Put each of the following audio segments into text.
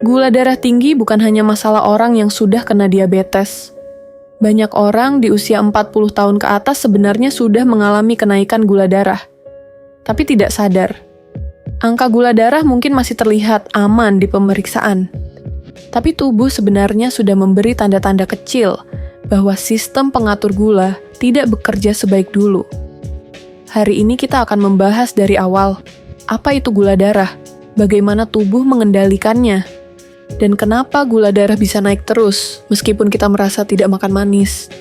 Gula darah tinggi bukan hanya masalah orang yang sudah kena diabetes. Banyak orang di usia 40 tahun ke atas sebenarnya sudah mengalami kenaikan gula darah, tapi tidak sadar. Angka gula darah mungkin masih terlihat aman di pemeriksaan, tapi tubuh sebenarnya sudah memberi tanda-tanda kecil bahwa sistem pengatur gula tidak bekerja sebaik dulu. Hari ini kita akan membahas dari awal, apa itu gula darah, bagaimana tubuh mengendalikannya, dan kenapa gula darah bisa naik terus meskipun kita merasa tidak makan manis.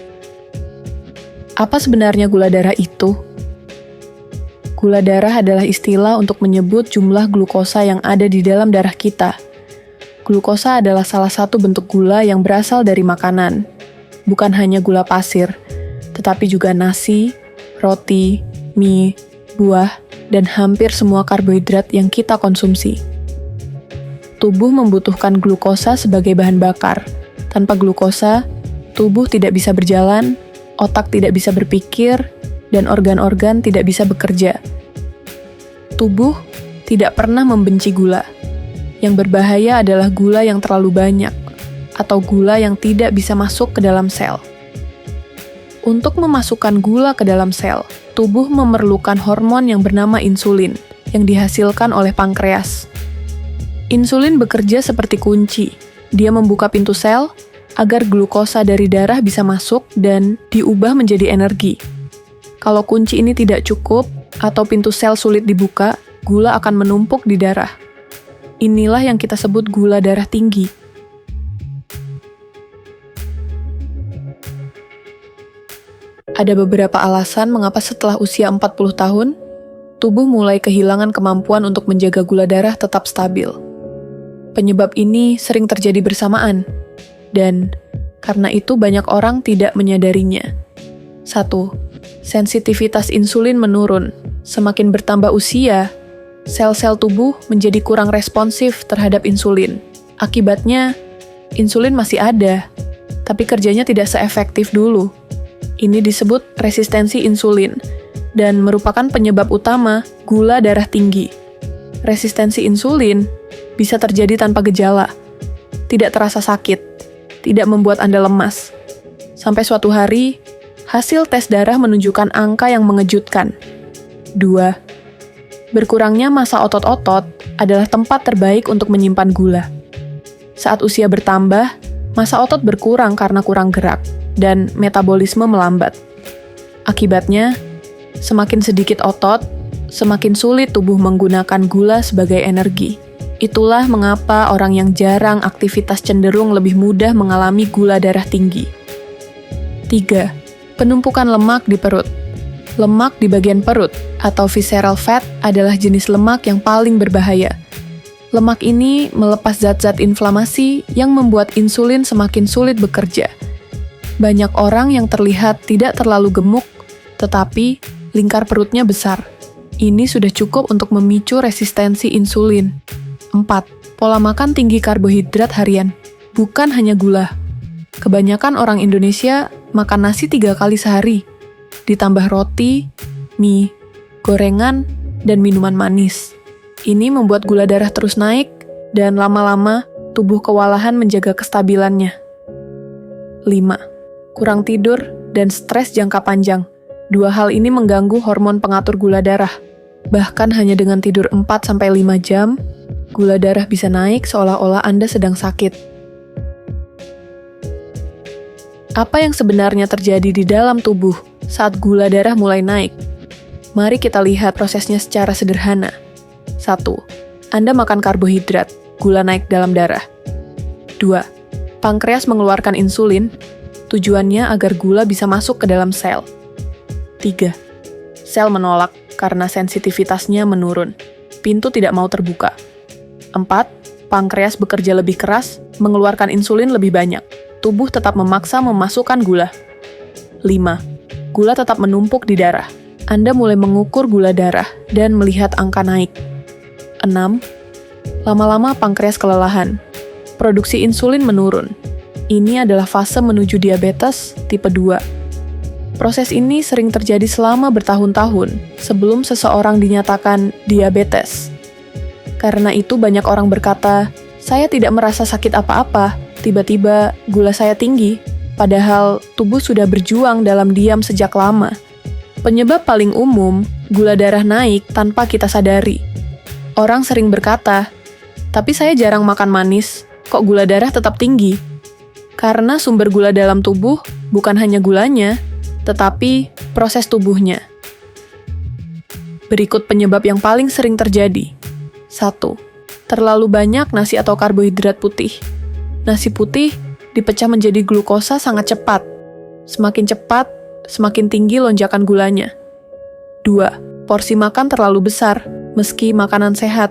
Apa sebenarnya gula darah itu? Gula darah adalah istilah untuk menyebut jumlah glukosa yang ada di dalam darah kita. Glukosa adalah salah satu bentuk gula yang berasal dari makanan. Bukan hanya gula pasir, tetapi juga nasi, roti, mie, buah, dan hampir semua karbohidrat yang kita konsumsi. Tubuh membutuhkan glukosa sebagai bahan bakar. Tanpa glukosa, tubuh tidak bisa berjalan, otak tidak bisa berpikir, dan organ-organ tidak bisa bekerja. Tubuh tidak pernah membenci gula. Yang berbahaya adalah gula yang terlalu banyak, atau gula yang tidak bisa masuk ke dalam sel. Untuk memasukkan gula ke dalam sel, tubuh memerlukan hormon yang bernama insulin, yang dihasilkan oleh pankreas. Insulin bekerja seperti kunci. Dia membuka pintu sel agar glukosa dari darah bisa masuk dan diubah menjadi energi. Kalau kunci ini tidak cukup atau pintu sel sulit dibuka, gula akan menumpuk di darah. Inilah yang kita sebut gula darah tinggi. Ada beberapa alasan mengapa setelah usia 40 tahun, tubuh mulai kehilangan kemampuan untuk menjaga gula darah tetap stabil. Penyebab ini sering terjadi bersamaan, dan karena itu banyak orang tidak menyadarinya. 1. Sensitivitas insulin menurun. Semakin bertambah usia, sel-sel tubuh menjadi kurang responsif terhadap insulin. Akibatnya, insulin masih ada, tapi kerjanya tidak seefektif dulu. Ini disebut resistensi insulin, dan merupakan penyebab utama gula darah tinggi. Resistensi insulin bisa terjadi tanpa gejala, tidak terasa sakit, tidak membuat Anda lemas. Sampai suatu hari, hasil tes darah menunjukkan angka yang mengejutkan. 2. Berkurangnya massa otot-otot adalah tempat terbaik untuk menyimpan gula. Saat usia bertambah, massa otot berkurang karena kurang gerak, dan metabolisme melambat. Akibatnya, semakin sedikit otot, semakin sulit tubuh menggunakan gula sebagai energi. Itulah mengapa orang yang jarang aktivitas cenderung lebih mudah mengalami gula darah tinggi. 3. Penumpukan lemak di perut. Lemak di bagian perut, atau visceral fat, adalah jenis lemak yang paling berbahaya. Lemak ini melepas zat-zat inflamasi yang membuat insulin semakin sulit bekerja. Banyak orang yang terlihat tidak terlalu gemuk, tetapi lingkar perutnya besar. Ini sudah cukup untuk memicu resistensi insulin. 4. Pola makan tinggi karbohidrat harian. Bukan hanya gula. Kebanyakan orang Indonesia makan nasi 3 kali sehari, ditambah roti, mie, gorengan, dan minuman manis. Ini membuat gula darah terus naik, dan lama-lama tubuh kewalahan menjaga kestabilannya. 5. Kurang tidur dan stres jangka panjang. 2 hal ini mengganggu hormon pengatur gula darah. Bahkan hanya dengan tidur 4-5 jam, gula darah bisa naik seolah-olah Anda sedang sakit. Apa yang sebenarnya terjadi di dalam tubuh saat gula darah mulai naik? Mari kita lihat prosesnya secara sederhana. 1. Anda makan karbohidrat, gula naik dalam darah. 2. Pankreas mengeluarkan insulin, tujuannya agar gula bisa masuk ke dalam sel. 3. Sel menolak karena sensitivitasnya menurun. Pintu tidak mau terbuka. 4. Pankreas bekerja lebih keras, mengeluarkan insulin lebih banyak. Tubuh tetap memaksa memasukkan gula. 5. Gula tetap menumpuk di darah. Anda mulai mengukur gula darah dan melihat angka naik. 6. Lama-lama pankreas kelelahan. Produksi insulin menurun. Ini adalah fase menuju diabetes tipe 2. Proses ini sering terjadi selama bertahun-tahun sebelum seseorang dinyatakan diabetes. Karena itu banyak orang berkata, Saya tidak merasa sakit apa-apa, tiba-tiba gula saya tinggi, padahal tubuh sudah berjuang dalam diam sejak lama. Penyebab paling umum, gula darah naik tanpa kita sadari. Orang sering berkata, "Tapi saya jarang makan manis, kok gula darah tetap tinggi?" Karena sumber gula dalam tubuh bukan hanya gulanya, tetapi proses tubuhnya. Berikut penyebab yang paling sering terjadi. 1. Terlalu banyak nasi atau karbohidrat putih. Nasi putih dipecah menjadi glukosa sangat cepat. Semakin cepat, semakin tinggi lonjakan gulanya. 2. Porsi makan terlalu besar, meski makanan sehat.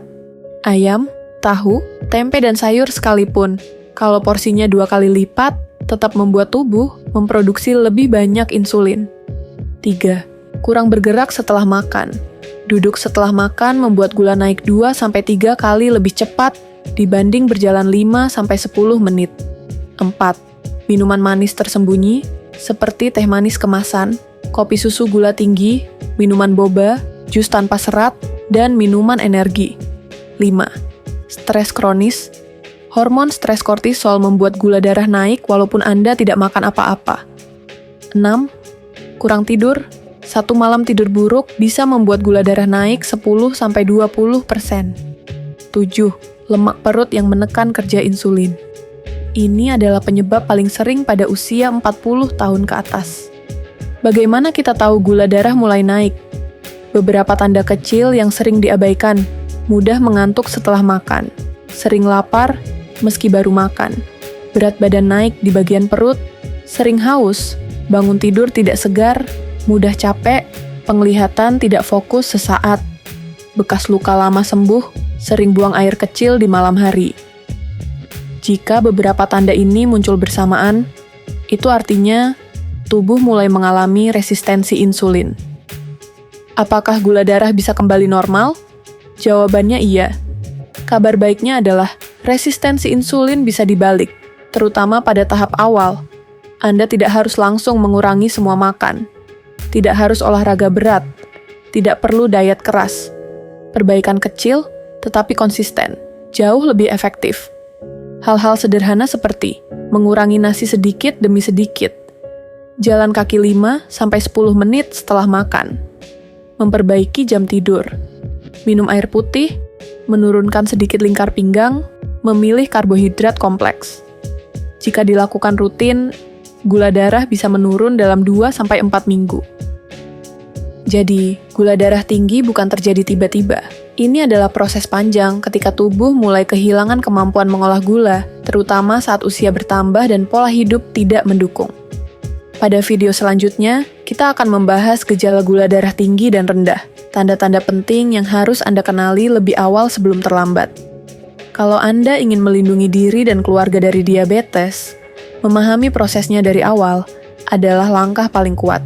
Ayam, tahu, tempe dan sayur sekalipun, kalau porsinya 2 kali lipat, tetap membuat tubuh memproduksi lebih banyak insulin. 3. Kurang bergerak setelah makan. Duduk setelah makan membuat gula naik 2-3 kali lebih cepat dibanding berjalan 5-10 menit. 4. Minuman manis tersembunyi, seperti teh manis kemasan, kopi susu gula tinggi, minuman boba, jus tanpa serat, dan minuman energi. 5. Stres kronis. Hormon stres kortisol membuat gula darah naik walaupun Anda tidak makan apa-apa. 6. Kurang tidur. 1 malam tidur buruk bisa membuat gula darah naik 10-20%. 7. Lemak perut yang menekan kerja insulin. Ini adalah penyebab paling sering pada usia 40 tahun ke atas. Bagaimana kita tahu gula darah mulai naik? Beberapa tanda kecil yang sering diabaikan. Mudah mengantuk setelah makan. Sering lapar meski baru makan. Berat badan naik di bagian perut. Sering haus. Bangun tidur tidak segar. Mudah capek, penglihatan tidak fokus sesaat, bekas luka lama sembuh, sering buang air kecil di malam hari. Jika beberapa tanda ini muncul bersamaan, itu artinya tubuh mulai mengalami resistensi insulin. Apakah gula darah bisa kembali normal? Jawabannya iya. Kabar baiknya adalah resistensi insulin bisa dibalik, terutama pada tahap awal. Anda tidak harus langsung mengurangi semua makan. Tidak harus olahraga berat, tidak perlu diet keras. Perbaikan kecil, tetapi konsisten, jauh lebih efektif. Hal-hal sederhana seperti mengurangi nasi sedikit demi sedikit, jalan kaki 5-10 menit setelah makan, memperbaiki jam tidur, minum air putih, menurunkan sedikit lingkar pinggang, memilih karbohidrat kompleks. Jika dilakukan rutin, gula darah bisa menurun dalam 2-4 minggu. Jadi, gula darah tinggi bukan terjadi tiba-tiba. Ini adalah proses panjang ketika tubuh mulai kehilangan kemampuan mengolah gula, terutama saat usia bertambah dan pola hidup tidak mendukung. Pada video selanjutnya, kita akan membahas gejala gula darah tinggi dan rendah, tanda-tanda penting yang harus Anda kenali lebih awal sebelum terlambat. Kalau Anda ingin melindungi diri dan keluarga dari diabetes, memahami prosesnya dari awal adalah langkah paling kuat.